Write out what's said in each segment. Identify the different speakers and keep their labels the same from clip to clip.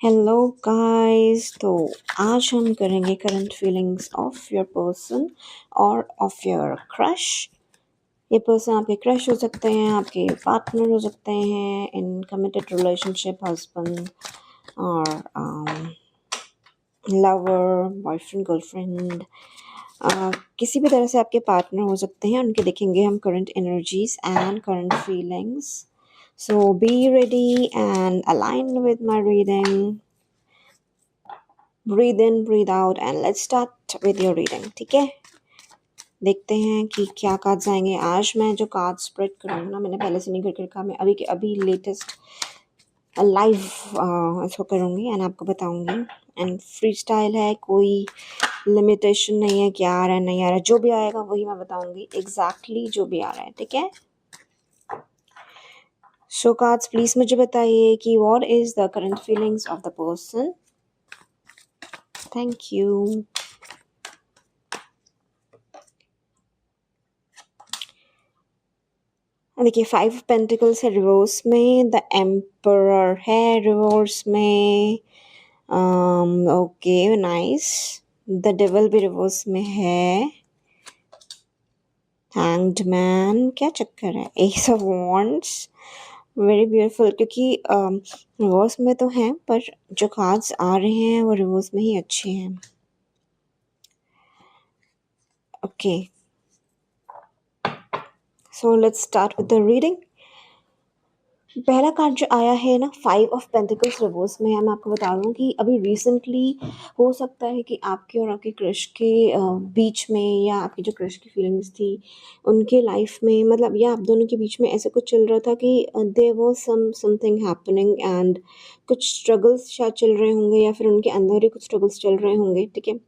Speaker 1: Hello guys. तो आज हम करेंगे current feelings of your person और ऑफ योर क्रश। ये पर्सन आपके क्रश हो सकते हैं, आपके पार्टनर हो सकते हैं इन कमिटेड रिलेशनशिप, हस्बैंड और लवर, बॉयफ्रेंड, गर्लफ्रेंड, किसी भी तरह से आपके पार्टनर हो सकते हैं। उनके देखेंगे हम current energies and current feelings. So be ready and align with my reading. Breathe in, breathe out and let's start with your reading. ठीक है, देखते हैं कि क्या कार्ड्स आएंगे। आज मैं जो कार्ड स्प्रेड करूँगी ना, मैंने पहले से नहीं करके रखा, मैं अभी के अभी लेटेस्ट लाइव इसको करूँगी एंड आपको बताऊँगी। एंड फ्री स्टाइल है, कोई लिमिटेशन नहीं है क्या आ रहा है नहीं आ रहा है, जो भी आएगा वही मैं बताऊँगी, एग्जैक्टली जो भी आ रहा है। ठीक है, सो कार्ड्स प्लीज मुझे बताइए कि what is the current feelings of the person. Thank you. देखिए, 5 पेंटिकल्स है रिवर्स में, द एम्परर है रिवर्स में। Okay, nice. द डेविल भी रिवर्स में है। हैंग्ड मैन, क्या चक्कर है। S of wands, very beautiful, क्योंकि रिवर्स में तो हैं पर जो कार्ड्स आ रहे हैं वो रिवर्स में ही अच्छे हैं। Okay, so let's start with the reading. पहला कार्ड जो आया है ना, 5 ऑफ पेंटिकल्स रिवर्स में है। मैं आपको बता दूं कि अभी रिसेंटली हो सकता है कि आपके और आपके क्रश के बीच में, या आपकी जो क्रश की फीलिंग्स थी उनके लाइफ में, मतलब या आप दोनों के बीच में ऐसा कुछ चल रहा था कि there was something happening and कुछ स्ट्रगल्स शायद चल रहे होंगे, या फिर उनके अंदर ही कुछ स्ट्रगल्स चल रहे होंगे। ठीक है,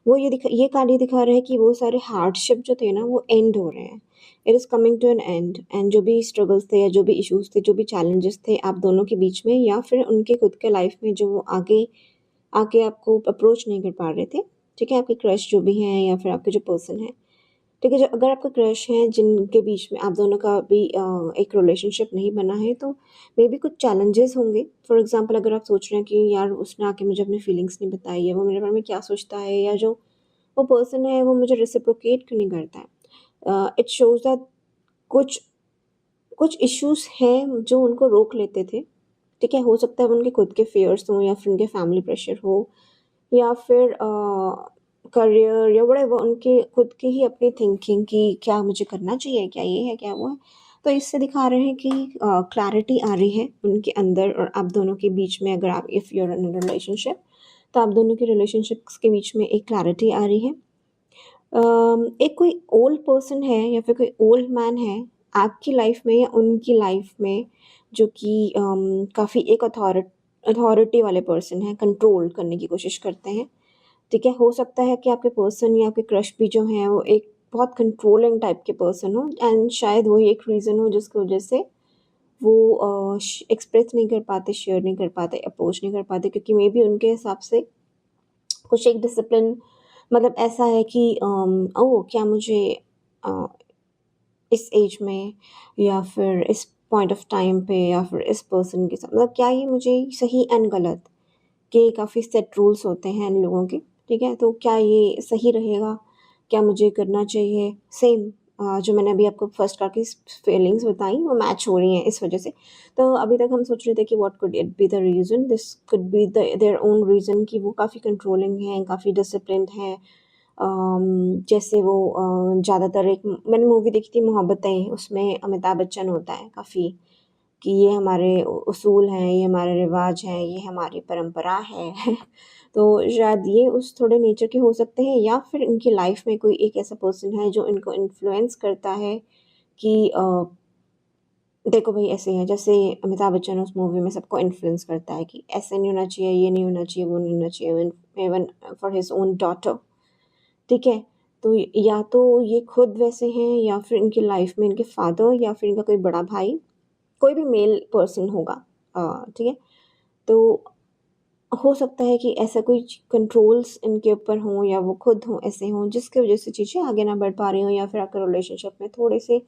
Speaker 1: वो ये कार्ड ये दिखा रहा है कि वो सारे हार्डशिप जो थे ना वो एंड हो रहे हैं। It is coming to an end, and जो भी स्ट्रगल्स थे या जो भी इश्यूज थे, जो भी चैलेंजेस थे आप दोनों के बीच में, या फिर उनके खुद के लाइफ में, जो वो आगे आके आपको अप्रोच नहीं कर पा रहे थे। ठीक है, आपके क्रश जो भी हैं या फिर आपके जो पर्सन है। ठीक है, जो अगर आपका क्रश है जिनके बीच में आप दोनों का भी एक रिलेशनशिप नहीं बना है, तो मे बी कुछ चैलेंजेस होंगे। फॉर एग्जाम्पल, अगर आप सोच रहे हैं कि यार उसने आके मुझे अपनी फीलिंग्स नहीं बताई है, वो मेरे बारे में क्या सोचता है, या जो वो पर्सन है वो मुझे रेसिप्रोकेट क्यों नहीं करता है। इट शोज दैट कुछ कुछ इश्यूज हैं जो उनको रोक लेते थे। ठीक है, हो सकता है वो उनके खुद के फेयर्स हों, या फिर उनके फैमिली प्रेशर हो, या फिर करियर, या बड़े वो उनके खुद की ही अपनी थिंकिंग कि क्या मुझे करना चाहिए, क्या ये है, क्या वो है। तो इससे दिखा रहे हैं कि क्लैरिटी आ रही है उनके अंदर और आप दोनों के बीच में। अगर आप इफ़ यूर इन रिलेशनशिप, तो आप दोनों के रिलेशनशिप्स के बीच में एक क्लैरिटी आ रही है। एक कोई ओल्ड पर्सन है या फिर कोई ओल्ड मैन है आपकी लाइफ में या उनकी लाइफ में, जो कि काफ़ी एक अथॉरिटी वाले पर्सन हैं, कंट्रोल करने की कोशिश करते हैं। ठीक है, हो सकता है कि आपके पर्सन या आपके क्रश भी जो हैं वो एक बहुत कंट्रोलिंग टाइप के पर्सन हो, एंड शायद वही एक रीज़न हो जिसकी वजह से वो एक्सप्रेस नहीं कर पाते, शेयर नहीं कर पाते, अप्रोच नहीं कर पाते, क्योंकि मे बी उनके हिसाब से कुछ एक डिसिप्लिन, मतलब ऐसा है कि ओह क्या मुझे अ, इस एज में, या फिर इस पॉइंट ऑफ टाइम पे, या फिर इस पर्सन के साथ, मतलब क्या ये मुझे सही एंड गलत के काफ़ी सेट रूल्स होते हैं इन लोगों के। ठीक है, तो क्या ये सही रहेगा, क्या मुझे करना चाहिए, सेम जो मैंने अभी आपको फर्स्ट कार्ड की फीलिंग्स बताई वो मैच हो रही हैं इस वजह से। तो अभी तक हम सोच रहे थे कि what could it be the reason, this could be the their own reason, कि वो काफ़ी कंट्रोलिंग हैं, काफ़ी डिसिप्लिन्ड हैं। जैसे वो ज़्यादातर, एक मैंने मूवी देखी थी मोहब्बतें, उसमें अमिताभ बच्चन होता है काफ़ी, कि ये हमारे उसूल हैं, ये हमारे रिवाज हैं, ये हमारी परंपरा है। तो शायद ये उस थोड़े नेचर के हो सकते हैं, या फिर इनकी लाइफ में कोई एक ऐसा पर्सन है जो इनको इन्फ्लुएंस करता है कि देखो भाई ऐसे है, जैसे अमिताभ बच्चन उस मूवी में सबको इन्फ्लुएंस करता है कि ऐसे नहीं होना चाहिए, ये नहीं होना चाहिए, वो नहीं होना चाहिए, even for his own daughter. ठीक है, तो या तो ये खुद वैसे हैं, या फिर इनकी लाइफ में इनके फादर, या फिर इनका कोई बड़ा भाई, कोई भी मेल पर्सन होगा। ठीक है, तो हो सकता है कि ऐसा कोई कंट्रोल्स इनके ऊपर हों, या वो खुद हों ऐसे हों जिसकी वजह से चीज़ें आगे ना बढ़ पा रही हों, या फिर आपके रिलेशनशिप में थोड़े से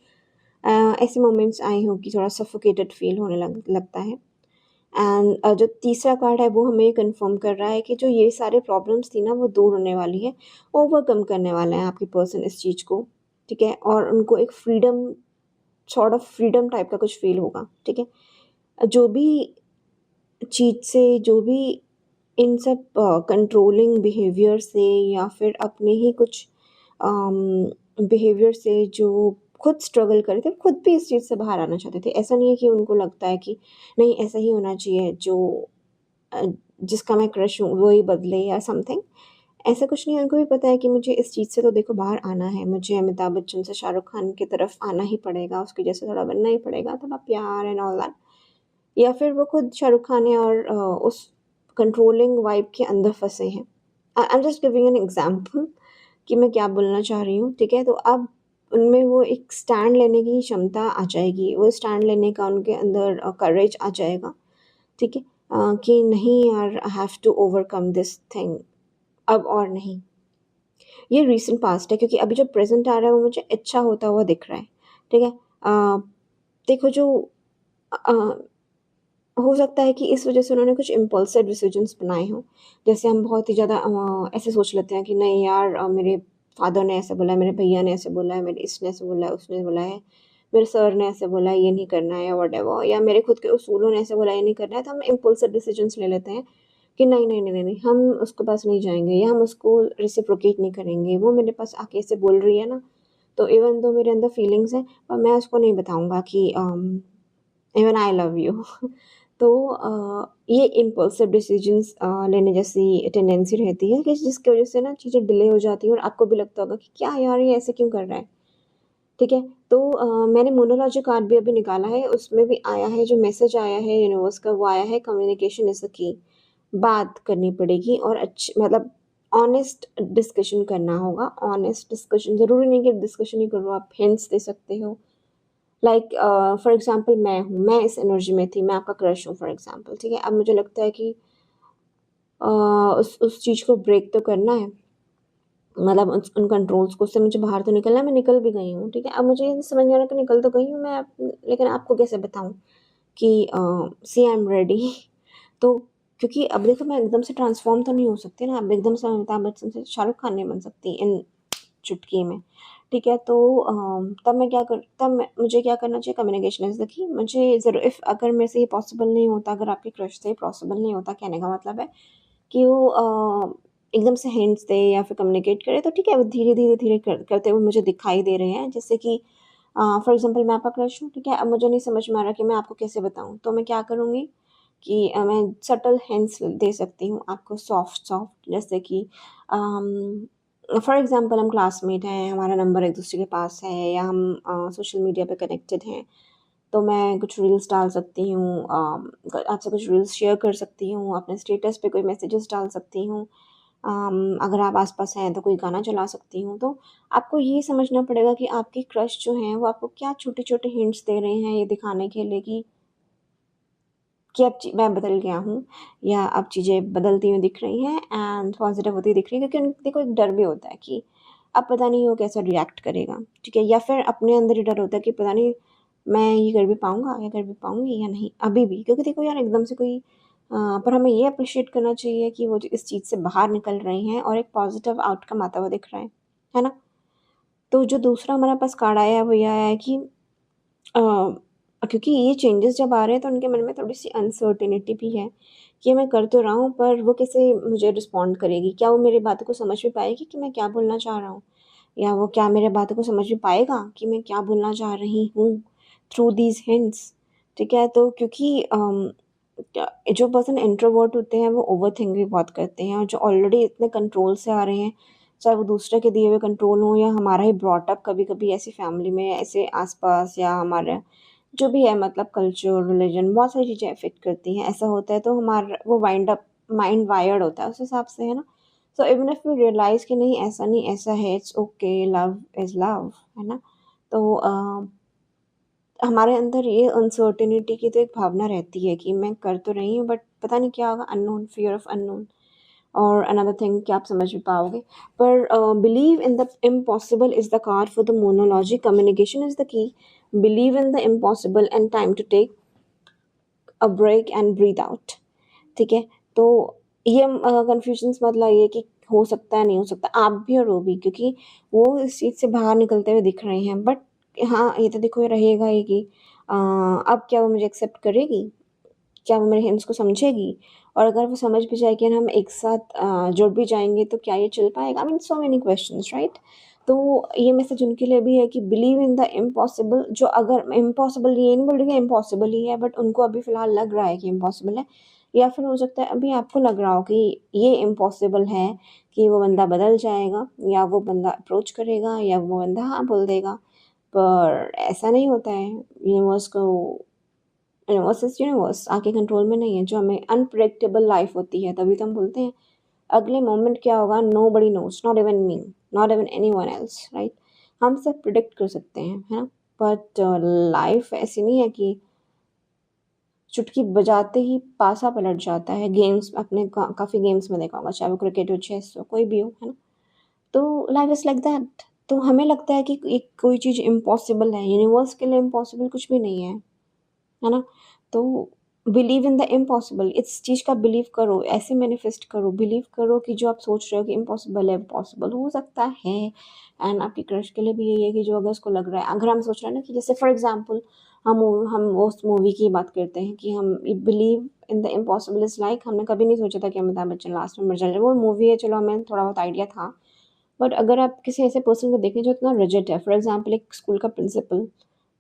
Speaker 1: ऐसे मोमेंट्स आए हों कि थोड़ा सफोकेटेड फील होने लगता है। एंड जो तीसरा कार्ड है वो हमें ये कन्फर्म कर रहा है कि जो ये सारे प्रॉब्लम्स थी ना वो दूर होने वाली है, ओवरकम करने वाले हैं आपके पर्सन इस चीज़ को, ठीक है? और उनको एक freedom, sort of freedom type का कुछ फ़ील होगा, ठीक है? जो भी चीज़ से, जो भी इन सब कंट्रोलिंग बिहेवियर से या फिर अपने ही कुछ बिहेवियर से जो खुद स्ट्रगल कर रहे थे, खुद भी इस चीज़ से बाहर आना चाहते थे। ऐसा नहीं है कि उनको लगता है कि नहीं ऐसा ही होना चाहिए, जो अ, जिसका मैं क्रश हूँ वो ही बदले या समथिंग। ऐसा कुछ नहीं है, उनको भी पता है कि मुझे इस चीज़ से तो देखो बाहर आना है, मुझे अमिताभ बच्चन से शाहरुख खान की तरफ आना ही पड़ेगा, उसके जैसे थोड़ा बनना ही पड़ेगा, थोड़ा प्यार एंड ऑल दैट। या फिर वो खुद शाहरुख खान है और उस कंट्रोलिंग वाइब के अंदर फँसे हैं। I am just giving an example कि मैं क्या बोलना चाह रही हूँ, ठीक है? तो अब उनमें वो एक स्टैंड लेने की क्षमता आ जाएगी, वो स्टैंड लेने का उनके अंदर करेज आ जाएगा, ठीक है? कि नहीं यार, I have to overcome this thing, अब और नहीं। ये रीसेंट पास्ट है, क्योंकि अभी जो प्रेज़ेंट आ रहा है वो मुझे अच्छा होता हुआ दिख रहा है, ठीक है? देखो जो अ हो सकता है कि इस वज़ह से उन्होंने कुछ इम्पल्सिव डिसीजंस बनाए हों। जैसे हम बहुत ही ज़्यादा ऐसे सोच लेते हैं कि नहीं यार, मेरे फ़ादर ने ऐसा बोला है, मेरे भैया ने ऐसे बोला है, मेरे इसने ऐसे बोला है, उसने बोला है, मेरे सर ने ऐसे बोला है, ये नहीं करना है या व्हाटएवर, या मेरे खुद के उसूलों ने ऐसे बोला है, ये नहीं करना है, तो हम इम्पल्सिव डिसीजंस ले लेते हैं कि नहीं, नहीं, नहीं, नहीं, नहीं, हम उसके पास नहीं जाएँगे या हम उसको रेसिप्रोकेट नहीं करेंगे। वो मेरे पास आके ऐसे बोल रही है ना, तो इवन दो मेरे अंदर फीलिंग्स हैं, पर मैं उसको नहीं बताऊँगा कि इवन आई लव यू। तो ये इम्पल्सिव डिसीजंस लेने जैसी टेंडेंसी रहती है कि जिसकी वज़ह से ना चीज़ें डिले हो जाती हैं और आपको भी लगता होगा कि क्या यार, ये ऐसे क्यों कर रहा है, ठीक है? तो मैंने मोनोलॉजी कार्ड भी अभी निकाला है, उसमें भी आया है, जो मैसेज आया है यूनिवर्स का वो आया है, कम्युनिकेशन इज़ द की। बात करनी पड़ेगी और मतलब ऑनेस्ट डिस्कशन करना होगा। ऑनेस्ट डिस्कशन, ज़रूरी नहीं कि डिस्कशन ही करो, आप हिंट्स दे सकते हो। लाइक फॉर एग्ज़ाम्पल मैं हूँ, मैं इस एनर्जी में थी, मैं आपका क्रश हूँ फॉर एग्ज़ाम्पल, ठीक है? अब मुझे लगता है कि उस चीज़ को ब्रेक तो करना है, मतलब उन कंट्रोल्स को, उससे मुझे बाहर तो निकलना है, मैं निकल भी गई हूँ, ठीक है? अब मुझे ये समझ नहीं आ रहा कि निकल तो गई हूँ मैं अब, लेकिन आपको कैसे बताऊँ कि सी आई एम रेडी। तो क्योंकि अब देखो, मैं एकदम से ट्रांसफ़ॉर्म तो नहीं हो सकती ना, अब एकदम से मैं अमिताभ बच्चन से शाहरुख खान नहीं बन सकती इन चुटकी में, ठीक है? तो तब मैं मुझे क्या करना चाहिए, कम्युनिकेशन इज़ द की। मुझे ज़रूर, इफ़ अगर मेरे से ये पॉसिबल नहीं होता, अगर आपके क्रश से पॉसिबल नहीं होता, कहने का मतलब है कि वो एकदम से हिंट्स दे या फिर कम्युनिकेट करे, तो ठीक है, वो धीरे करते हुए मुझे दिखाई दे रहे हैं। जैसे कि फॉर एग्ज़ाम्पल मैं आपका क्रश हूँ, ठीक है? अब मुझे नहीं समझ में आ रहा कि मैं आपको कैसे बताऊँ, तो मैं क्या करूँगी कि मैं सटल हिंट्स दे सकती हूँ आपको, सॉफ्ट, जैसे कि फॉर एग्ज़ाम्पल हम क्लासमेट हैं, हमारा नंबर एक-दूसरे के पास है, या हम सोशल मीडिया पे कनेक्टेड हैं, तो मैं कुछ रील्स डाल सकती हूँ, आपसे कुछ रील्स शेयर कर सकती हूँ, अपने स्टेटस पे कोई मैसेजेस डाल सकती हूँ। अगर आप आस-पास हैं तो कोई गाना चला सकती हूँ। तो आपको ये समझना पड़ेगा कि आपके क्रश जो हैं वो आपको क्या छोटे-छोटे हिंट्स दे रहे हैं, ये दिखाने के लिए कि अब मैं बदल गया हूँ, या अब चीज़ें बदलती हुई दिख रही हैं एंड पॉज़िटिव होती दिख रही है, क्योंकि देखो एक डर भी होता है कि अब पता नहीं वो कैसा रिएक्ट करेगा, ठीक है? या फिर अपने अंदर ही डर होता है कि पता नहीं मैं ये कर भी पाऊँगा या कर भी पाऊँगी या नहीं, अभी भी। क्योंकि देखो यार, एकदम से कोई पर हमें ये एप्रिशिएट करना चाहिए कि वो जो इस चीज़ से बाहर निकल रही हैं और एक पॉज़िटिव आउटकम आता हुआ दिख रहा है ना? तो जो दूसरा हमारे पास कार्ड आया है वो ये आया है कि क्योंकि ये चेंजेस जब आ रहे हैं तो उनके मन में थोड़ी-सी अनसर्टेनिटी भी है कि मैं कर तो रहा हूँ, पर वो कैसे मुझे रिस्पॉन्ड करेगी? क्या वो मेरी बातों को समझ भी पाएगी कि मैं क्या बोलना चाह रहा हूँ? या वो क्या मेरे बातों को समझ भी पाएगा कि मैं क्या बोलना चाह रही हूँ थ्रू दीज़ हिंट्स, ठीक है? तो क्योंकि जो पर्सन इंट्रोवर्ट होते हैं वो ओवरथिंक भी बहुत करते हैं, और जो ऑलरेडी इतने कंट्रोल से आ रहे हैं, चाहे वो दूसरे के दिए हुए कंट्रोल हों या हमारा ही ब्रॉट अप कभी-कभी ऐसी फैमिली में, ऐसे आस-पास, या हमारा जो भी है, मतलब कल्चर, रिलीजन, बहुत सारी चीज़ें अफ़ेक्ट करती हैं। ऐसा होता है तो हमारा वो माइंड वायर्ड होता है उस हिसाब से, है ना? So even if we realise कि नहीं ऐसा नहीं, ऐसा है, it's okay, love is love, है ना? तो हमारे अंदर ये अनसर्टेनिटी की तो एक भावना रहती है कि मैं कर तो रही हूँ, बट पता नहीं क्या होगा, अननोन, फ़ियर ऑफ अननोन, और अनदर थिंग कि आप समझ भी पाओगे। पर believe in the impossible is the card for the monology, communication is the key, believe in the impossible and time to take a break and breathe out. ठीक है? तो ये कन्फ्यूजन्स मतलब ये कि हो सकता है, नहीं हो सकता, आप भी और वो भी, क्योंकि वो इस चीज़ से बाहर निकलते हुए दिख रहे हैं। बट हाँ, ये तो देखो, ये रहेगा ही कि अब क्या वो मुझे एक्सेप्ट करेगी? क्या वो मेरे हिंट्स को समझेगी? और अगर वो समझ भी जाएगी और हम एक साथ जुड़ भी जाएँगे, तो क्या ये चल पाएगा? I mean so many questions, right? तो ये मैसेज उनके लिए भी है कि बिलीव इन द इम्पॉसिबल। जो अगर इम्पॉसिबल, ये नहीं बोल रही कि इम्पॉसिबल ही है, बट उनको अभी फ़िलहाल लग रहा है कि इम्पॉसिबल है, या फिर हो सकता है अभी आपको लग रहा हो कि ये इम्पॉसिबल है, कि वो बंदा बदल जाएगा, या वो बंदा अप्रोच करेगा, या वो बंदा हाँ बोल देगा। पर ऐसा नहीं होता है। यूनिवर्स को यूनिवर्स इज़ यूनिवर्स, आपके कंट्रोल में नहीं है। जो हमें अनप्रेडिक्टेबल लाइफ होती है, तभी तो हम बोलते हैं अगले मोमेंट क्या होगा, nobody nose, not even me, not even anyone else, right? हम सब प्रिडिक्ट कर सकते हैं, है ना? बट लाइफ ऐसी नहीं है कि चुटकी बजाते ही पासा पलट जाता है। गेम्स आपने काफ़ी गेम्स में देखा होगा, चाहे वो क्रिकेट हो, चेस हो, कोई भी हो, है ना? तो लाइफ इज़ लाइक दैट। तो हमें लगता है कि एक कोई चीज़ इम्पॉसिबल है, यूनिवर्स के लिए इम्पॉसिबल कुछ भी नहीं है ना? तो बिलीव इन द इम्पॉसिबल, इस चीज़ का बिलीव करो, ऐसे मैनिफेस्ट करो, बिलीव करो कि जो आप सोच रहे हो कि इम्पॉसिबल है, पॉसिबल हो सकता है। एंड आपकी क्रश के लिए भी यही है कि जो अगर उसको लग रहा है, अगर हम सोच रहे हैं ना कि जैसे फॉर एग्जांपल हम उस मूवी की बात करते हैं कि हम believe in the impossible is like, हमने कभी नहीं सोचा था कि अमिताभ बच्चन लास्ट में मर जाए। वो मूवी है, चलो हमें थोड़ा बहुत आइडिया था। बट अगर आप किसी ऐसे पर्सन को देखें जो इतना रिजिड है, फॉर एग्जांपल एक स्कूल का प्रिंसिपल,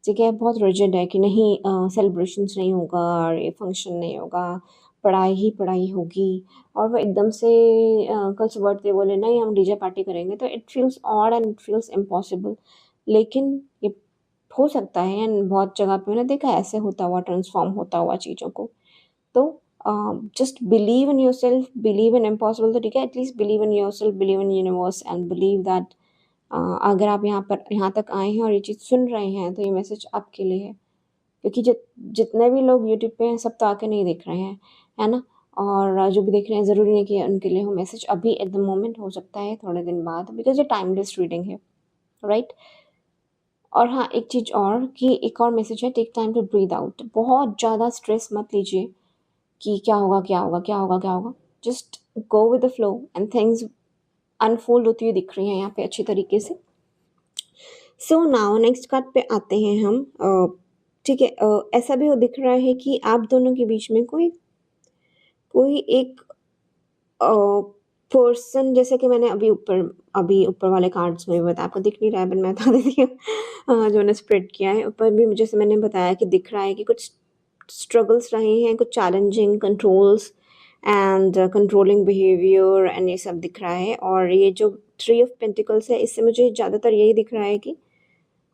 Speaker 1: ठीक है, बहुत रिजिड है कि नहीं सेलिब्रेशंस नहीं होगा, और ये फंक्शन नहीं होगा, पढ़ाई ही पढ़ाई होगी, और वो एकदम से कल सुबह उठते बोले नहीं हम डीजे पार्टी करेंगे, तो it feels odd and it feels impossible. लेकिन ये हो सकता है, एंड बहुत जगह पे मैंने देखा है ऐसे होता हुआ, ट्रांसफॉर्म होता हुआ चीज़ों को। तो just believe in yourself, believe in impossible तो ठीक है, at least believe in yourself, believe in universe, and believe that अगर आप यहाँ तक आए हैं और ये चीज़ सुन रहे हैं, तो ये मैसेज आपके लिए है। क्योंकि जितने भी लोग यूट्यूब पे हैं, सब तो आके नहीं देख रहे हैं, है ना? और जो भी देख रहे हैं, ज़रूरी नहीं कि उनके लिए हो मैसेज अभी एट द मोमेंट, हो सकता है थोड़े दिन बाद, बिकॉज़ ये टाइमलेस रीडिंग है, राइट? और हाँ, एक चीज़ और, कि एक और मैसेज है, take time to breathe out. बहुत ज़्यादा स्ट्रेस मत लीजिए कि क्या होगा, क्या होगा, क्या होगा, क्या होगा? Just go with the flow, and things unfold होती हुई दिख रही हैं यहाँ पे अच्छी तरीके से। सो नाउ नेक्स्ट कार्ड पे आते हैं हम। ठीक है, ऐसा भी वो दिख रहा है कि आप दोनों के बीच में कोई कोई एक पर्सन, जैसे कि मैंने अभी ऊपर वाले कार्ड्स में भी बताया, आपको दिख नहीं रहा है, बट मैं बता देती हूँ। जो मैंने स्प्रेड किया है ऊपर भी, जैसे मैंने बताया कि दिख रहा है कि कुछ स्ट्रगल्स रहे हैं, कुछ challenging controls and controlling behaviour, and ये सब दिख रहा है। और ये जो थ्री ऑफ पेंटिकल्स है, इससे मुझे ज़्यादातर यही दिख रहा है कि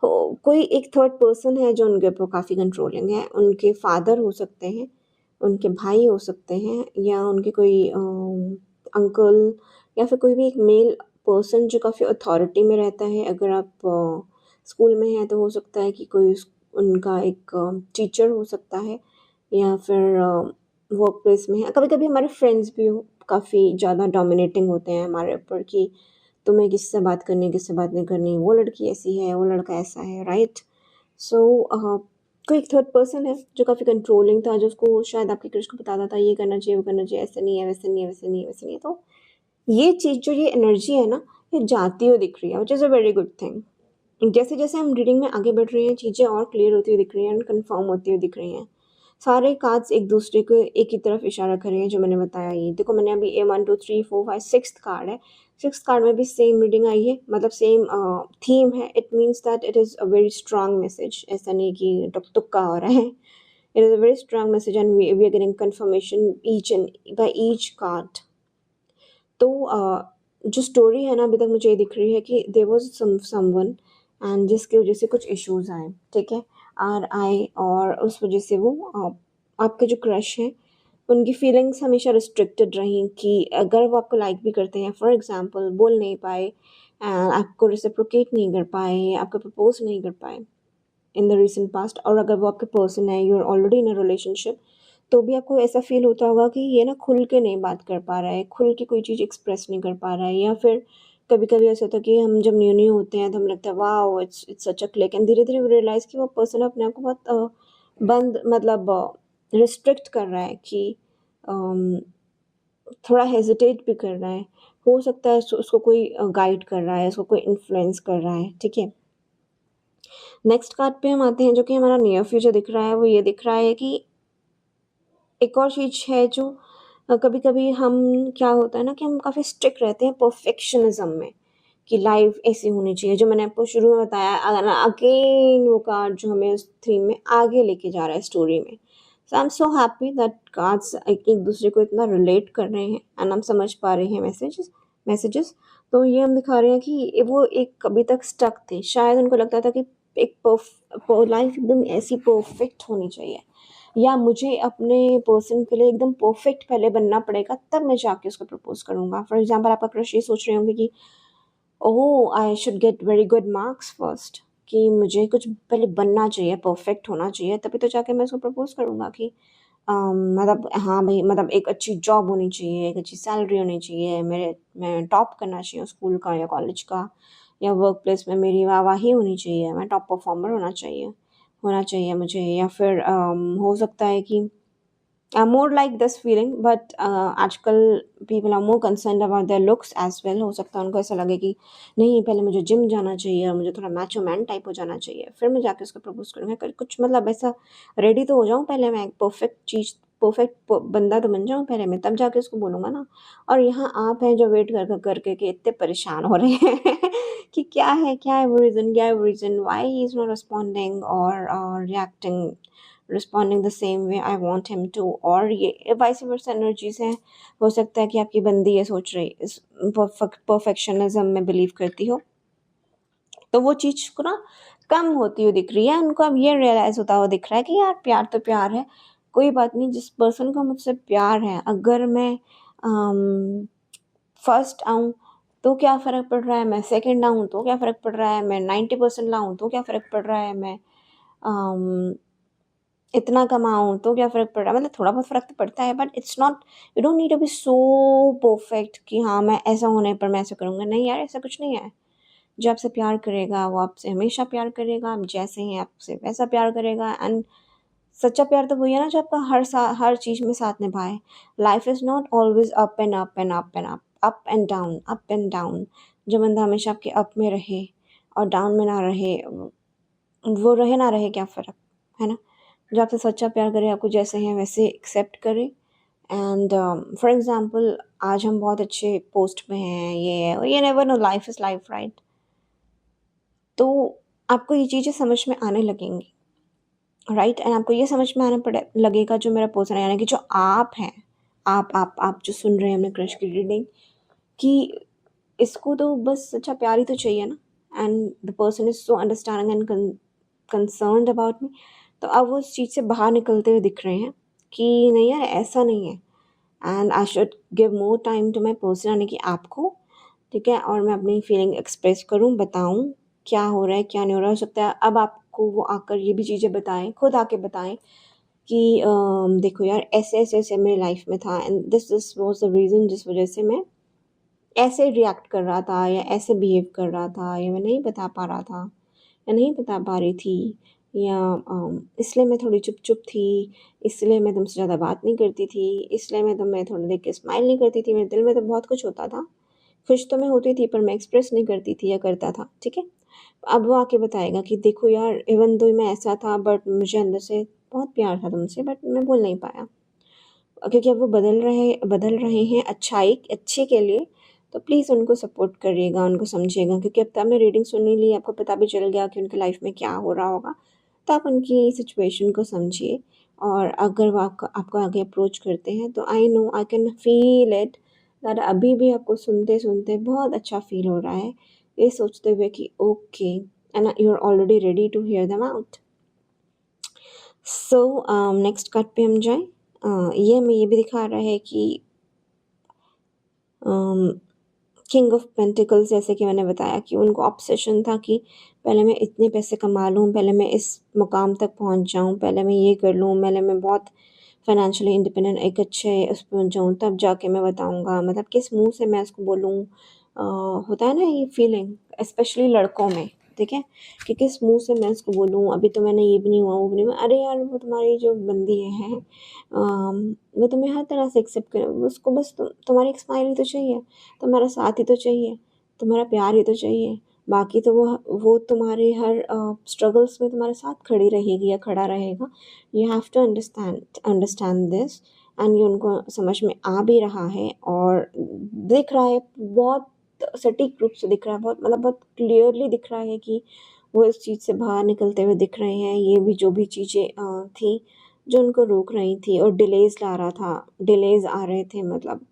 Speaker 1: कोई एक थर्ड पर्सन है जो उनके ऊपर काफ़ी कंट्रोलिंग है। उनके फादर हो सकते हैं, उनके भाई हो सकते हैं, या उनके कोई अंकल, या फिर कोई भी एक मेल पर्सन जो काफ़ी अथॉरिटी में रहता है। अगर आप स्कूल में हैं, तो हो सकता है कि कोई उनका एक टीचर हो सकता है, या फिर वर्क प्लेस में है। कभी कभी हमारे फ्रेंड्स भी काफ़ी ज़्यादा डोमिनेटिंग होते हैं हमारे ऊपर, कि तुम्हें किससे बात करनी है, किससे बात नहीं करनी, वो लड़की ऐसी है, वो लड़का ऐसा है, राइट? सो कोई एक थर्ड पर्सन है जो काफ़ी कंट्रोलिंग था, जो उसको शायद आपके क्रश को बताता था ये करना चाहिए, वो करना चाहिए, ऐसा नहीं है, वैसे नहीं है, वैसे नहीं है, वैसे नहीं है। तो ये चीज़, जो ये एनर्जी है ना, ये जाती हुई दिख रही है, which is a very good thing. जैसे जैसे हम रीडिंग में आगे बढ़ रहे हैं, चीज़ें और क्लियर होती हुई दिख रही हैं, एंड कन्फर्म होती हुई दिख रही हैं। सारे कार्ड्स एक दूसरे को एक ही तरफ इशारा कर रहे हैं, जो मैंने बताया। ये देखो, मैंने अभी ए 1 2 3 4 5 सिक्स्थ कार्ड है, सिक्स्थ कार्ड में भी सेम रीडिंग आई है, मतलब सेम थीम है। It means that it is a very strong message. ऐसा नहीं कि तुक्का हो रहा है। It is a very strong message, and we are getting confirmation each and by each card. तो जो स्टोरी है ना, अभी तक मुझे ये दिख रही है कि देयर वाज़ समवन, एंड जिसकी वजह से कुछ इश्यूज़ आए, ठीक है? आए, और उस वजह से वो आपके जो क्रश हैं, उनकी फीलिंग्स हमेशा रिस्ट्रिक्टेड रहीं, कि अगर वो आपको लाइक भी करते हैं, फॉर एग्ज़ाम्पल बोल नहीं पाए, आपको रेसिप्रोकेट नहीं कर पाए, आपको प्रपोज़ नहीं कर पाए इन द रीसेंट पास्ट, और अगर वो आपके पर्सन है, you are already in a relationship, तो भी आपको ऐसा फील होता होगा कि ये ना खुल के नहीं बात कर पा रहा है, खुल के कोई चीज़ एक्सप्रेस नहीं कर पा रहा है। या फिर कभी-कभी ऐसा होता है कि हम जब न्यू-न्यू होते हैं, तो हमें लगता है wow, it's it's such a click, and धीरे-धीरे वी रियलाइज़ कि वो पर्सन अपने आप को बहुत बंद, मतलब रिस्ट्रिक्ट कर रहा है कि थोड़ा हेजिटेट भी कर रहा है। हो सकता है उसको कोई गाइड कर रहा है, उसको कोई इन्फ्लुएंस कर रहा है, ठीक है। नेक्स्ट कार्ड पे हम आते हैं, जो कि हमारा नियर फ्यूचर दिख रहा है। वो ये दिख रहा है कि एक और चीज़ है जो कभी कभी हम, क्या होता है ना कि हम काफ़ी स्ट्रिक्ट रहते हैं परफेक्शनिज्म में, कि लाइफ ऐसी होनी चाहिए, जो मैंने आपको शुरू में बताया। अगेन वो कार्ड जो हमें उस थीम में आगे लेके जा रहा है स्टोरी में। So I am so happy that cards एक दूसरे को इतना रिलेट कर रहे हैं एंड हम समझ पा रहे हैं मैसेजेस। तो ये हम दिखा रहे हैं कि वो एक कभी तक स्टक थे, शायद उनको लगता था कि एक लाइफ एकदम ऐसी परफेक्ट होनी चाहिए, या मुझे अपने पर्सन के लिए एकदम परफेक्ट पहले बनना पड़ेगा, तब मैं जाके उसको प्रपोज करूंगा। फॉर एग्जाम्पल, आपका क्रश ये सोच रहे होंगे कि oh I should get very good marks first, कि मुझे कुछ पहले बनना चाहिए, परफेक्ट होना चाहिए, तभी तो जाके मैं उसको प्रपोज करूंगा। कि मतलब हाँ भाई, मतलब एक अच्छी जॉब होनी चाहिए, एक अच्छी सैलरी होनी चाहिए, मैं टॉप करना चाहिए स्कूल का या कॉलेज का, या वर्क प्लेस में मेरी वाहवाही होनी चाहिए, मैं टॉप परफॉर्मर होना चाहिए मुझे। या फिर हो सकता है कि more like this feeling, but आजकल people are more concerned about their looks as well। हो सकता है उनको ऐसा लगे कि नहीं, पहले मुझे जिम जाना चाहिए और मुझे थोड़ा मैचो मैन टाइप हो जाना चाहिए, फिर मैं जाके उसको प्रपोज करूँगा। कुछ मतलब ऐसा रेडी तो हो जाऊँ पहले, मैं एक परफेक्ट बंदा तो बन जाऊँ पहले मैं, तब जाके उसको बोलूँगा ना। और यहाँ आप हैं जो वेट कर करके के इतने परेशान हो रहे हैं कि क्या है वो reason why he is not responding और reacting, responding the same way I want him to. और ये वाइस वर्सा एनर्जीज हैं। हो सकता है कि आपकी बंदी ये सोच रही, इस परफेक्शनिज्म में बिलीव करती हो, तो वो चीज़ को ना कम होती हुई दिख रही है उनको। अब ये रियलाइज़ होता हुआ दिख रहा है कि यार प्यार तो प्यार है, कोई बात नहीं, जिस पर्सन को मुझसे प्यार है, अगर मैं फर्स्ट आऊँ तो क्या फ़र्क पड़ रहा है, मैं सेकंड आऊँ तो क्या फ़र्क पड़ रहा है, मैं 90% लाऊँ तो क्या फ़र्क पड़ रहा है, मैं इतना कमाऊँ तो क्या फ़र्क पड़ रहा है। मतलब थोड़ा बहुत फ़र्क तो पड़ता है, but it's not, you don't need to be so perfect कि हाँ, मैं ऐसा होने पर मैं ऐसा करूँगा। नहीं यार, ऐसा कुछ नहीं है। जो आपसे प्यार करेगा वो आपसे हमेशा प्यार करेगा, आप जैसे हैं आपसे वैसा प्यार करेगा। एंड सच्चा प्यार तो वही है ना जो आपका हर चीज़ में साथ निभाए। Life is not always up and up and up and up, up and down. जो बंदा हमेशा आपके अप में रहे और डाउन में ना रहे, वो रहे ना रहे, क्या फ़र्क, है ना? जो आपसे सच्चा प्यार करे, आपको जैसे हैं वैसे एक्सेप्ट करे। एंड फॉर एग्ज़ाम्पल, आज हम बहुत अच्छे पोस्ट पे हैं, ये never know, life is life, right? तो आपको ये चीज़ें समझ में आने लगेंगी, राइट? एंड आपको ये समझ में आने पड़े लगेगा, जो मेरा पर्सन है, यानी कि जो आप हैं, आप जो सुन रहे हैं अपने क्रश की रीडिंग, कि इसको तो बस सच्चा प्यार ही तो चाहिए ना। And the person is so understanding and concerned about me. तो अब वो उस चीज़ से बाहर निकलते हुए दिख रहे हैं कि नहीं यार, ऐसा नहीं है, and I should give more time to my person, यानी कि आपको, ठीक है। और मैं अपनी फीलिंग एक्सप्रेस करूँ, बताऊँ क्या हो रहा है क्या नहीं हो रहा। हो सकता है अब आपको वो आकर ये भी चीज़ें बताएं, खुद आके बताएं कि देखो यार, ऐसे ऐसे ऐसे मेरी लाइफ में था, and this was the reason जिस वजह से मैं ऐसे रिएक्ट कर रहा था, या ऐसे बिहेव कर रहा था, या मैं नहीं बता पा रहा था, या नहीं बता पा रही थी, या इसलिए मैं थोड़ी चुप थी, इसलिए मैं तुमसे ज़्यादा बात नहीं करती थी, इसलिए मैं तुम्हें थोड़ी देख के स्माइल नहीं करती थी। मेरे दिल में तो बहुत कुछ होता था, खुश तो मैं होती थी, पर मैं एक्सप्रेस नहीं करती थी या करता था, ठीक है। अब वो आके बताएगा कि देखो यार, इवन दो मैं ऐसा था, बट मुझे अंदर से बहुत प्यार था तुमसे, बट मैं बोल नहीं पाया, क्योंकि अब वो बदल रहे हैं अच्छे के लिए। तो प्लीज़ उनको सपोर्ट करिएगा, उनको समझिएगा, क्योंकि अब तो आपने रीडिंग सुन ही ली, आपको पता भी चल गया कि उनकी लाइफ में क्या हो रहा होगा। तो आप उनकी सिचुएशन को समझिए, और अगर वो आपको आगे अप्रोच करते हैं, तो I know, I can feel it that अभी भी आपको सुनते सुनते बहुत अच्छा फील हो रहा है, ये सोचते हुए कि okay, and you are already ready to hear them out. So next card पे हम जाएं। ये हमें ये भी दिखा रहा है कि किंग ऑफ पेंटिकल्स, जैसे कि मैंने बताया कि उनको ऑब्सेशन था कि पहले मैं इतने पैसे कमा लूँ, पहले मैं इस मुकाम तक पहुँच जाऊँ, पहले मैं ये कर लूँ, पहले मैं बहुत फाइनेंशियली इंडिपेंडेंट, एक अच्छे उस पहुँच जाऊँ, तब जाके मैं बताऊँगा, मतलब किस मुँह से मैं उसको बोलूँ। होता है ना ये फीलिंग, स्पेशली लड़कों में, ठीक है? कि किस मुँह से मैं उसको बोलूँ, अभी तो मैंने ये भी नहीं हुआ, वो भी नहीं हुआ। अरे यार, वो तुम्हारी जो बंदी है वो तुम्हें हर तरह से एक्सेप्ट करे, उसको बस तुम्हारी एक स्माइल ही तो चाहिए, तुम्हारा साथ ही तो चाहिए, तुम्हारा प्यार ही तो चाहिए। बाकी तो वो तुम्हारे हर स्ट्रगल्स में तुम्हारे साथ खड़ी रहेगी या खड़ा रहेगा। You have to understand this, and ये उनको समझ में आ भी रहा है और दिख रहा है, बहुत सटीक रूप से दिख रहा है, बहुत मतलब बहुत क्लियरली दिख रहा है कि वो इस चीज़ से बाहर निकलते हुए दिख रहे हैं। ये भी जो भी चीज़ें थी जो उनको रोक रही थी और डिलेज़ ला रहा था, डिलेज़ आ रहे थे मतलब,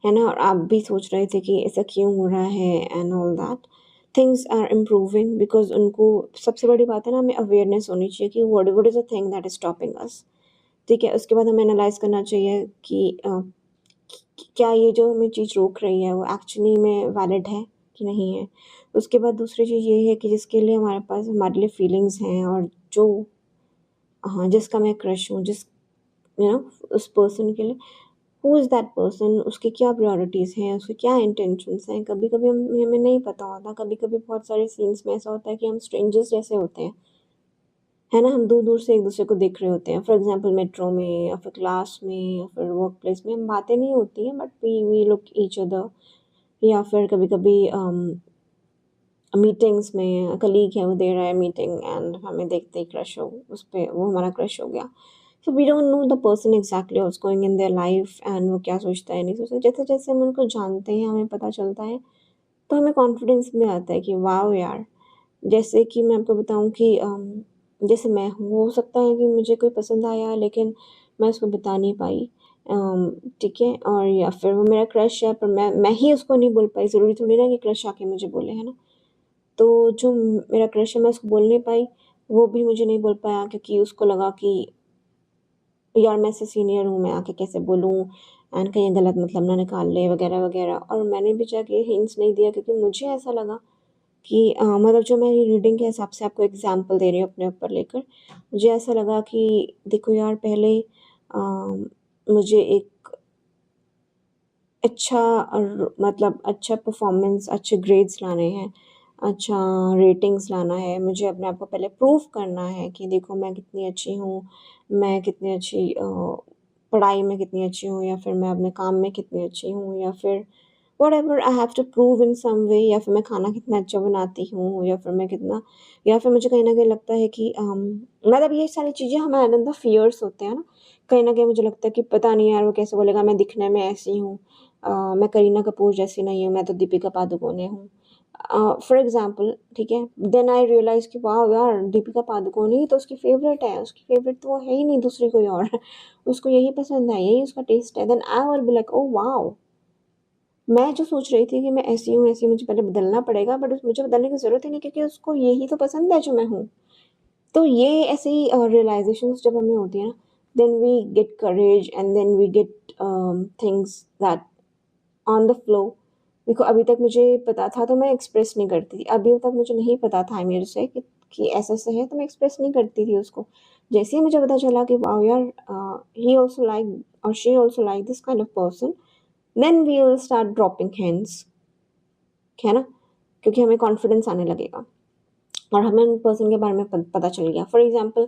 Speaker 1: है ना? और आप भी सोच रहे थे कि ऐसा क्यों हो रहा है and all that. Things are improving because उनको सबसे बड़ी बात है ना, हमें अवेयरनेस होनी चाहिए कि what is the thing that is stopping अस, ठीक है? उसके बाद हमें एनालाइज़ करना चाहिए कि क्या ये जो हमें चीज़ रोक रही है वो एक्चुअली में वैलिड है कि नहीं है। उसके बाद दूसरी चीज़ ये है कि जिसके लिए हमारे पास हमारे लिए फीलिंग्स हैं और जो हाँ, जिसका मैं क्रश हूँ, जिस यू नो उस पर्सन के लिए, हू इज़ दैट पर्सन, उसकी क्या प्रायोरिटीज़ हैं, उसके क्या इंटेंशंस हैं। कभी-कभी हमें नहीं पता होता, कभी-कभी बहुत सारे सीन्स में ऐसा होता है कि हम स्ट्रेंजर्स जैसे होते हैं, है ना? हम दूर-दूर से एक-दूसरे को देख रहे होते हैं। फॉर एग्ज़ाम्पल मेट्रो में या फिर क्लास में या फिर वर्क प्लेस में हम बातें नहीं होती हैं, but we look each other, या फिर कभी-कभी मीटिंग्स में कलीग है, वो दे रहा है मीटिंग एंड हमें देखते ही क्रश हो उस पे, वो हमारा क्रश हो गया। So we don't know the person exactly what's going in their life and वो क्या सोचता है, नहीं सोचता। जैसे-जैसे हम उनको जानते हैं, हमें पता चलता है, तो हमें कॉन्फिडेंस भी आता है कि वाओ यार! जैसे कि मैं आपको बताऊँ कि जैसे मैं हूँ, हो सकता है कि मुझे कोई पसंद आया लेकिन मैं उसको बता नहीं पाई, ठीक है? और या फिर वो मेरा क्रश है पर मैं ही उसको नहीं बोल पाई, ज़रूरी थोड़ी ना कि क्रश आके मुझे बोले, है ना? तो जो मेरा क्रश है मैं उसको बोल नहीं पाई, वो भी मुझे नहीं बोल पाया क्योंकि उसको लगा कि यार मैं इससे सीनियर हूँ, मैं आके कैसे बोलूँ एंड कहीं गलत मतलब ना निकाल ले वगैरह-वगैरह। और मैंने भी जाके हिंट्स नहीं दिया क्योंकि मुझे ऐसा लगा कि मतलब जो मैं रीडिंग के हिसाब से आपको एग्ज़ाम्पल दे रही हूँ अपने ऊपर लेकर, मुझे ऐसा लगा कि देखो यार, पहले मुझे एक अच्छा मतलब अच्छा परफ़ॉर्मेंस, अच्छे ग्रेड्स लाने हैं, अच्छा रेटिंग्स लाना है, मुझे अपने आप को पहले प्रूव करना है कि देखो मैं कितनी अच्छी हूँ, मैं कितनी अच्छी पढ़ाई में कितनी अच्छी हूँ, या फिर मैं अपने काम में कितनी अच्छी हूँ, या फिर whatever I have to prove in some way, या फिर मैं खाना कितना अच्छा बनाती हूँ, या फिर मैं कितना, या फिर मुझे कहीं न कहीं लगता है कि मतलब ये सारी चीज़ें हमारे अंदर फ़ियर्स होते हैं ना, कहीं न कहीं मुझे लगता है कि पता नहीं यार वो कैसे बोलेगा, मैं दिखने में ऐसी हूँ, मैं करीना कपूर जैसी नहीं हूँ, मैं तो दीपिका पादुकोणे हूँ। फॉर एग्ज़ाम्पल, ठीक है? देन आई रियलाइज़ कि वाओ यार, दीपिका पादुकोणे ही तो उसकी फ़ेवरेट है, उसकी फ़ेवरेट तो वो है ही नहीं दूसरी कोई और। उसको यही पसंद है, यही उसका टेस्ट है। Then I will be like oh wow! मैं जो सोच रही थी कि मैं ऐसी हूँ, मुझे पहले बदलना पड़ेगा, बट उस मुझे बदलने की ज़रूरत ही नहीं क्योंकि उसको यही तो पसंद है जो मैं हूँ। तो ये ऐसे ही रियलाइज़ेशंस जब हमें होती है ना, then we get courage and then we get things that on the flow. देखो अभी तक मुझे पता था तो मैं एक्सप्रेस नहीं करती थी। अभी तक मुझे नहीं पता था मेरे से कि ऐसा-ऐसा है तो मैं एक्सप्रेस नहीं करती थी उसको। जैसे ही मुझे पता चला कि वाओ यार, ही आल्सो लाइक और she also like this kind of person, then we will start dropping hints, है ना? क्योंकि हमें कॉन्फिडेंस आने लगेगा और हमें उन पर्सन के बारे में पता चल गया। फॉर एग्ज़ाम्पल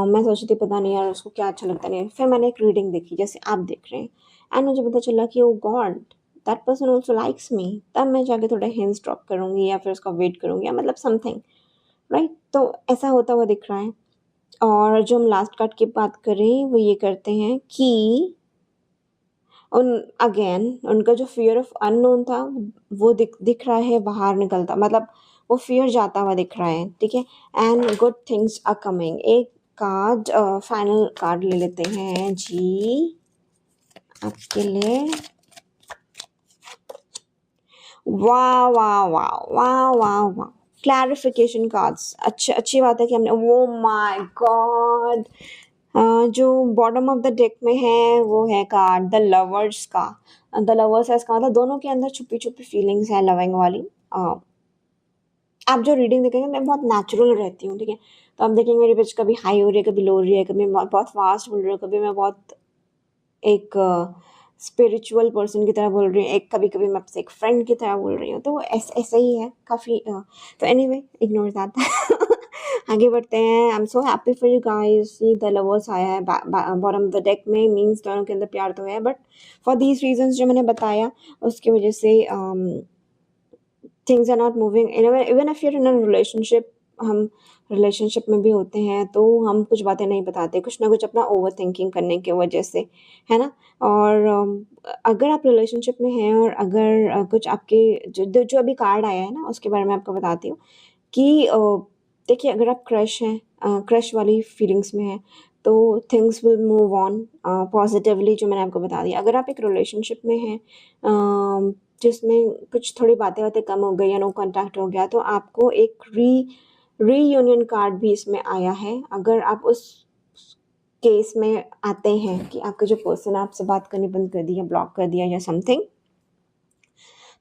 Speaker 1: मैं सोची थी पता नहीं यार उसको क्या अच्छा लगता नहीं है। फिर मैंने एक रीडिंग देखी जैसे आप देख रहे हैं, एंड मुझे पता चला कि oh God, that person also likes me. तब मैं जाके थोड़ा हिंट्स ड्रॉप करूँगी या फिर उसका वेट करूँगी या मतलब समथिंग, राइट? तो ऐसा होता हुआ दिख रहा है। और जो हम लास्ट कार्ड की बात करें वो ये करते हैं कि उन अगेन उनका जो फ़ियर ऑफ अननोन था वो दिख रहा है बाहर निकलता, मतलब वो फ़ियर जाता हुआ दिख रहा है, ठीक है? And good things are coming. एक कार्ड फाइनल कार्ड ले लेते हैं जी आपके लिए। वाह! वाह! वाह! वाह! वाह! वाह! क्लैरिफ़िकेशन कार्ड्स, अच्छी बात है कि हमने, ओह माय गॉड! जो बॉटम ऑफ द डेक में है वो है कार्ड द लवर्स का। द लवर्स है, इसका मतलब दोनों के अंदर छुपी-छुपी फीलिंग्स हैं लविंग वाली। आप जो रीडिंग देखेंगे मैं बहुत नेचुरल रहती हूँ, ठीक है? तो आप देखेंगे मेरी पिच कभी हाई हो रही है, कभी लो हो रही है, कभी मैं बहुत फ़ास्ट बोल रही हूँ, कभी मैं बहुत एक स्पिरिचुअल पर्सन की तरह बोल रही हूँ, एक कभी-कभी मैं आपसे एक फ्रेंड की तरह बोल रही हूँ, तो ऐसा ही है काफ़ी तो एनीवे इग्नोर दैट। आगे बढ़ते हैं। आई am so happy for you guys. ये द लवर्स आया है बॉटम ऑफ द डेक में, मीन्स दोनों के अंदर प्यार तो है, बट फॉर दीज रीजंस जो मैंने बताया उसकी वजह से things are not moving even if you're in a relationship. हम रिलेशनशिप में भी होते हैं तो हम कुछ बातें नहीं बताते, कुछ ना कुछ अपना ओवर थिंकिंग करने की वजह से, है ना। और अगर आप रिलेशनशिप में हैं और अगर कुछ आपके जो अभी कार्ड आया है ना उसके बारे में आपको बताती हूँ कि देखिए अगर आप क्रश हैं, क्रश वाली फीलिंग्स में हैं, तो things will move on positively, जो मैंने आपको बता दिया। अगर आप एक रिलेशनशिप में हैं जिसमें कुछ थोड़ी बातें कम हो गई या नो कांटेक्ट हो गया, तो आपको एक रीयूनियन कार्ड भी इसमें आया है। अगर आप उस केस में आते हैं कि आपका जो पर्सन आपसे बात करनी बंद कर दिया, ब्लॉक कर दिया या समथिंग,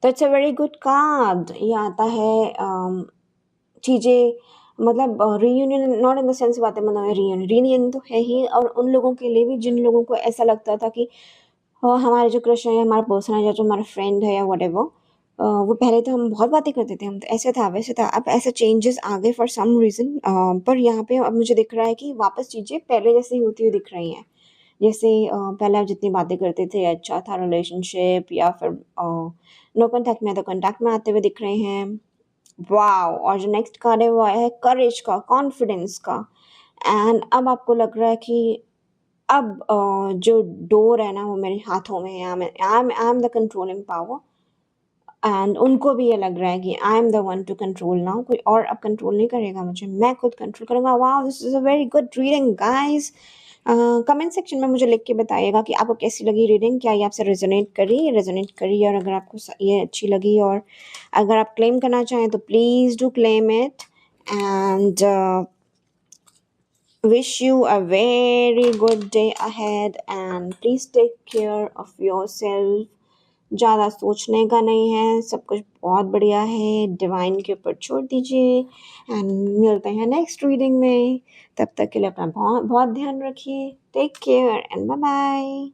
Speaker 1: तो it's a very good card. ये आता है चीज़ें मतलब reunion not in the sense बातें मतलब रीयूनियन तो है ही, और उन लोगों के लिए भी जिन लोगों को ऐसा लगता था कि हमारे जो क्रश है या हमारा पर्सन है या जो हमारा फ्रेंड है या व्हाटएवर, वो पहले तो हम बहुत बातें करते थे, हम तो ऐसे था वैसे था, अब ऐसे चेंजेस आ गए फॉर सम रीज़न। पर यहाँ पे अब मुझे दिख रहा है कि वापस चीज़ें पहले जैसी होती हुई दिख रही हैं। जैसे पहले आप जितनी बातें करते थे अच्छा था रिलेशनशिप, या फिर नो कॉन्टैक्ट में तो कॉन्टैक्ट में आते हुए दिख रहे हैं। वाओ! और जो नेक्स्ट कार्ड है वो आया है करेज का, कॉन्फिडेंस का। एंड अब आपको लग रहा है कि अब जो डोर है ना वो मेरे हाथों में है। I am the controlling power, and उनको भी ये लग रहा है कि I am the one two control now, कोई और अब कंट्रोल नहीं करेगा मुझे, मैं खुद कंट्रोल करूँगा। Wow, this is a very good reading guys. Comment section में मुझे लिख के बताइएगा कि आपको कैसी लगी रीडिंग, क्या ये आपसे रेजोनेट करी, और अगर आपको ये अच्छी लगी और अगर आप क्लेम करना चाहें तो please do claim it. And wish you a very good day ahead and please take care of yourself। ज़्यादा सोचने का नहीं है, सब कुछ बहुत बढ़िया है, डिवाइन के ऊपर छोड़ दीजिए। एंड मिलते हैं नेक्स्ट रीडिंग में, तब तक के लिए अपना बहुत बहुत ध्यान रखिए। Take care and bye bye.